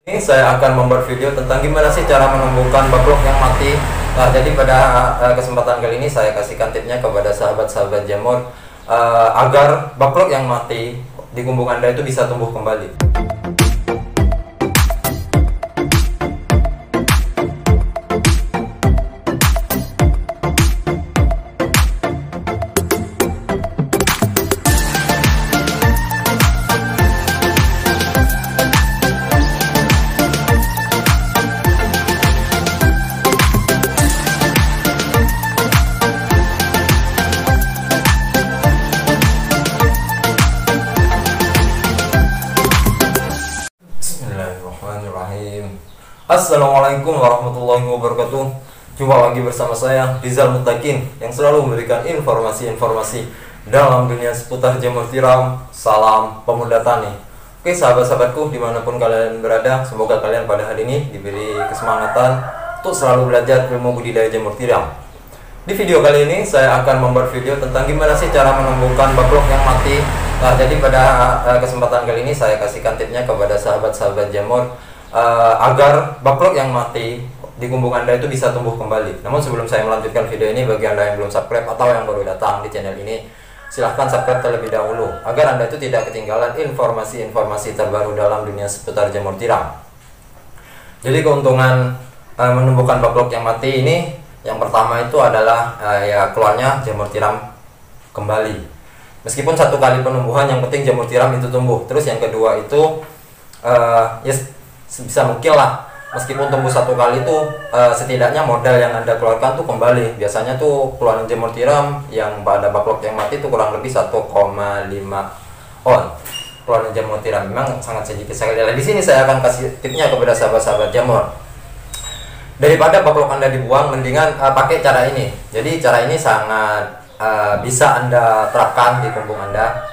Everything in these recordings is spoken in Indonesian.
Ini saya akan membuat video tentang gimana sih cara menumbuhkan backlog yang mati. Nah, jadi pada kesempatan kali ini saya kasihkan tipnya kepada sahabat-sahabat jamur agar backlog yang mati di kumbung Anda itu bisa tumbuh kembali. Bismillahirrahmanirrahim. Assalamualaikum warahmatullahi wabarakatuh. Jumpa lagi bersama saya Rizal Mutakin yang selalu memberikan informasi-informasi dalam dunia seputar jamur tiram. Salam pemuda tani. Oke sahabat-sahabatku dimanapun kalian berada, semoga kalian pada hari ini diberi kesemangatan untuk selalu belajar ilmu budidaya jamur tiram. Di video kali ini saya akan membuat video tentang gimana sih cara menumbuhkan backlog yang mati. Nah, jadi pada kesempatan kali ini saya kasihkan tipnya kepada sahabat-sahabat jamur agar backlog yang mati di kumbung Anda itu bisa tumbuh kembali. Namun sebelum saya melanjutkan video ini, bagi Anda yang belum subscribe atau yang baru datang di channel ini, silahkan subscribe terlebih dahulu agar Anda itu tidak ketinggalan informasi-informasi terbaru dalam dunia seputar jamur tiram. Jadi keuntungan menumbuhkan backlog yang mati ini, yang pertama itu adalah ya keluarnya jamur tiram kembali. Meskipun satu kali penumbuhan, yang penting jamur tiram itu tumbuh. Terus yang kedua itu ya bisa mungkin lah, meskipun tumbuh satu kali itu setidaknya modal yang Anda keluarkan tuh kembali. Biasanya tuh keluaran jamur tiram yang pada backlog yang mati itu kurang lebih 1,5 on. Keluaran jamur tiram memang sangat sedikit sekali. Nah, di sini saya akan kasih tipnya kepada sahabat-sahabat jamur. Daripada backlog Anda dibuang, mendingan pakai cara ini. Jadi cara ini sangat bisa Anda terapkan di kumbung Anda.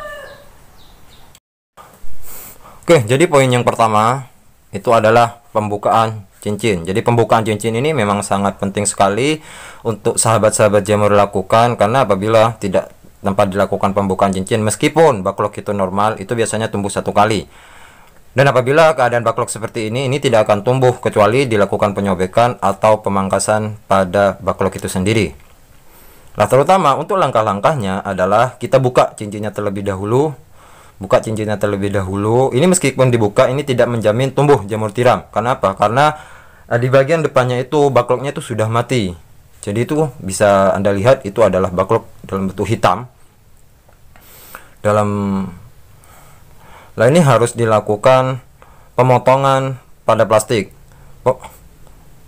Oke, jadi poin yang pertama itu adalah pembukaan cincin. Jadi pembukaan cincin ini memang sangat penting sekali untuk sahabat-sahabat jamur lakukan, karena apabila tidak tanpa dilakukan pembukaan cincin, meskipun backlog itu normal, itu biasanya tumbuh satu kali. Dan apabila keadaan backlog seperti ini tidak akan tumbuh kecuali dilakukan penyobekan atau pemangkasan pada backlog itu sendiri. Nah, terutama untuk langkah-langkahnya adalah kita buka cincinnya terlebih dahulu. Buka cincinnya terlebih dahulu. Ini meskipun dibuka, ini tidak menjamin tumbuh jamur tiram. Karena apa? Karena di bagian depannya itu backlognya itu sudah mati. Jadi itu bisa Anda lihat itu adalah backlog dalam bentuk hitam. Nah, ini harus dilakukan pemotongan pada plastik.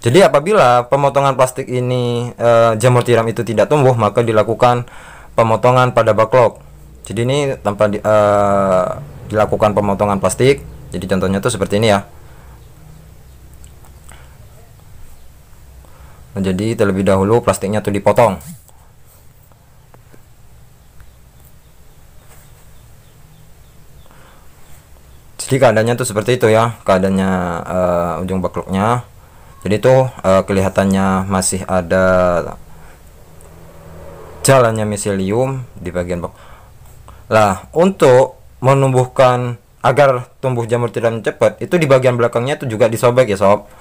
Jadi apabila pemotongan plastik ini jamur tiram itu tidak tumbuh, maka dilakukan pemotongan pada backlog. Jadi ini tanpa dilakukan pemotongan plastik. Jadi contohnya tuh seperti ini ya. Nah, jadi terlebih dahulu plastiknya tuh dipotong. Jadi keadaannya tuh seperti itu ya, keadaannya ujung backlognya. Jadi itu kelihatannya masih ada jalannya miselium di bagian bawah. Lah, untuk menumbuhkan agar tumbuh jamur tiram cepat, itu di bagian belakangnya itu juga disobek ya sob.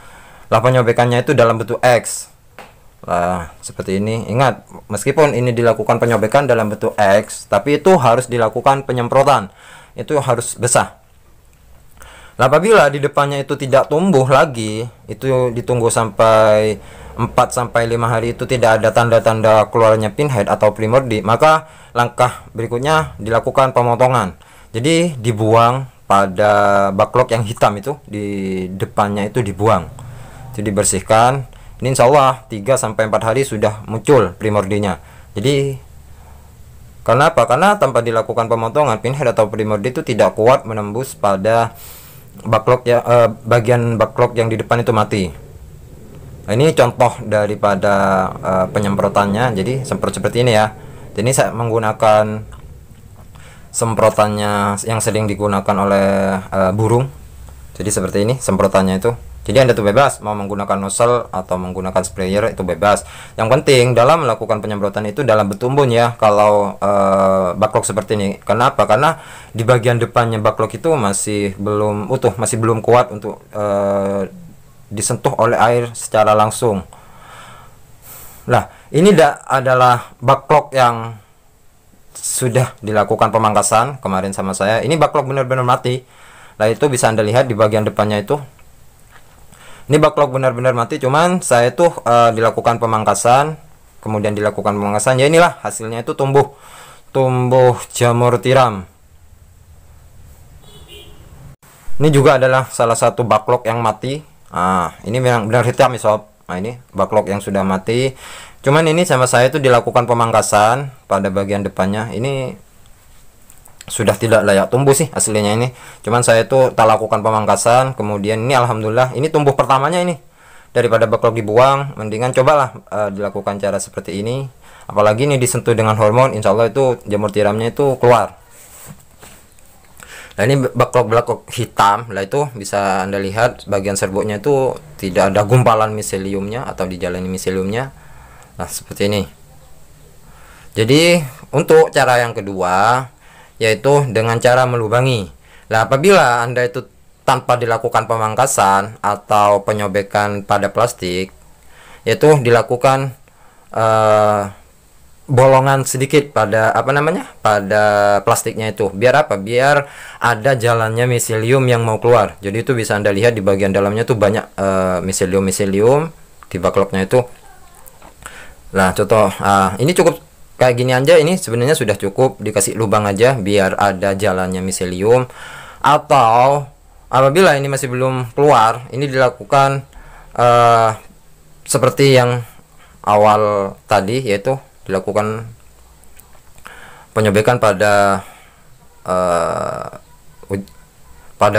Lah, penyobekannya itu dalam bentuk X. Lah, seperti ini. Ingat, meskipun ini dilakukan penyobekan dalam bentuk X, tapi itu harus dilakukan penyemprotan. Itu harus besar. Nah, apabila di depannya itu tidak tumbuh lagi, itu ditunggu sampai 4-5 hari itu tidak ada tanda-tanda keluarnya pinhead atau primordi, maka langkah berikutnya dilakukan pemotongan. Jadi dibuang pada backlog yang hitam itu, di depannya itu dibuang. Jadi dibersihkan. Ini insya Allah 3-4 hari sudah muncul primordinya. Jadi karena apa? Karena tanpa dilakukan pemotongan, pinhead atau primordi itu tidak kuat menembus pada backlog ya, bagian backlog yang di depan itu mati. Nah, ini contoh daripada penyemprotannya. Jadi semprot seperti ini ya. Jadi saya menggunakan semprotannya yang sering digunakan oleh burung. Jadi seperti ini semprotannya itu. Jadi Anda tuh bebas mau menggunakan nozzle atau menggunakan sprayer, itu bebas. Yang penting dalam melakukan penyemprotan itu dalam bertumbun ya, kalau backlog seperti ini. Kenapa? Karena di bagian depannya backlog itu masih belum utuh, masih belum kuat untuk disentuh oleh air secara langsung. Nah, ini adalah backlog yang sudah dilakukan pemangkasan kemarin sama saya. Ini backlog benar-benar mati. Nah, itu bisa Anda lihat di bagian depannya itu. Ini backlog benar-benar mati, cuman saya tuh dilakukan pemangkasan, kemudian dilakukan pemangkasan. Ya inilah hasilnya, itu tumbuh jamur tiram. Ini juga adalah salah satu backlog yang mati. Ini memang benar hitam ya sob. Nah, ini backlog yang sudah mati. Cuman ini sama saya itu dilakukan pemangkasan pada bagian depannya. Ini sudah tidak layak tumbuh sih aslinya ini. Cuman saya itu tak lakukan pemangkasan. Kemudian ini alhamdulillah ini tumbuh pertamanya ini. Daripada backlog dibuang, mendingan cobalah dilakukan cara seperti ini. Apalagi ini disentuh dengan hormon, insya Allah itu jamur tiramnya itu keluar. Nah, ini backlog hitam. Lah itu bisa Anda lihat bagian serbuknya itu tidak ada gumpalan miseliumnya atau dijalani miseliumnya. Nah, seperti ini. Jadi untuk cara yang kedua, yaitu dengan cara melubangi. Nah, apabila Anda itu tanpa dilakukan pemangkasan atau penyobekan pada plastik, yaitu dilakukan bolongan sedikit pada pada plastiknya itu. Biar apa? Biar ada jalannya miselium yang mau keluar. Jadi itu bisa Anda lihat di bagian dalamnya tuh banyak miselium di backlognya itu. Nah, contoh ini cukup kayak gini aja, ini sebenarnya sudah cukup, dikasih lubang aja biar ada jalannya miselium. Atau apabila ini masih belum keluar, ini dilakukan seperti yang awal tadi, yaitu dilakukan penyobekan pada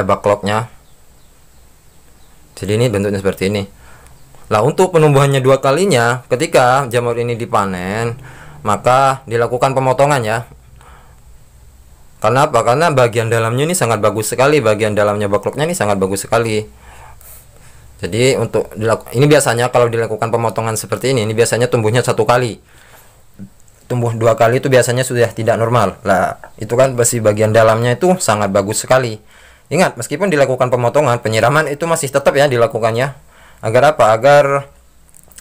backlognya. Jadi ini bentuknya seperti ini. Nah, untuk penumbuhannya dua kalinya, ketika jamur ini dipanen, maka dilakukan pemotongan ya. Karena apa? Karena bagian dalamnya ini sangat bagus sekali, bagian dalamnya backlognya ini sangat bagus sekali. Jadi untuk ini biasanya kalau dilakukan pemotongan seperti ini biasanya tumbuhnya satu kali. Tumbuh dua kali itu biasanya sudah tidak normal. Lah, itu kan masih bagian dalamnya itu sangat bagus sekali. Ingat, meskipun dilakukan pemotongan, penyiraman itu masih tetap ya dilakukannya. Agar apa? Agar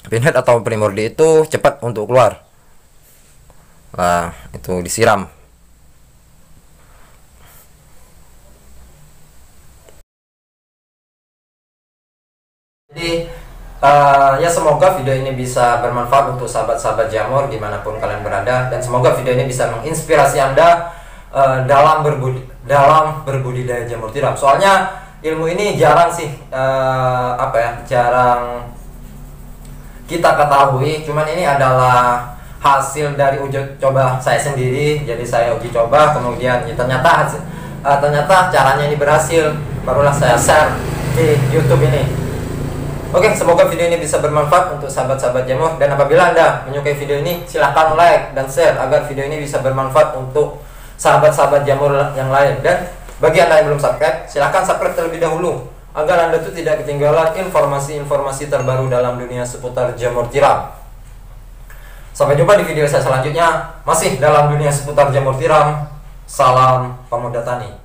pinhead atau primordi itu cepat untuk keluar. Nah, itu disiram. Jadi ya semoga video ini bisa bermanfaat untuk sahabat-sahabat jamur dimanapun kalian berada, dan semoga video ini bisa menginspirasi Anda dalam berbudidaya jamur tiram. Soalnya ilmu ini jarang sih jarang kita ketahui. Cuman ini adalah hasil dari uji coba saya sendiri. Jadi saya uji coba, kemudian ya, ternyata caranya ini berhasil, barulah saya share di YouTube ini. Oke, semoga video ini bisa bermanfaat untuk sahabat-sahabat jamur. Dan apabila Anda menyukai video ini, silahkan like dan share agar video ini bisa bermanfaat untuk sahabat-sahabat jamur yang lain. Dan bagi Anda yang belum subscribe, silahkan subscribe terlebih dahulu agar Anda tuh tidak ketinggalan informasi-informasi terbaru dalam dunia seputar jamur tiram. Sampai jumpa di video saya selanjutnya, masih dalam dunia seputar jamur tiram. Salam pemuda tani.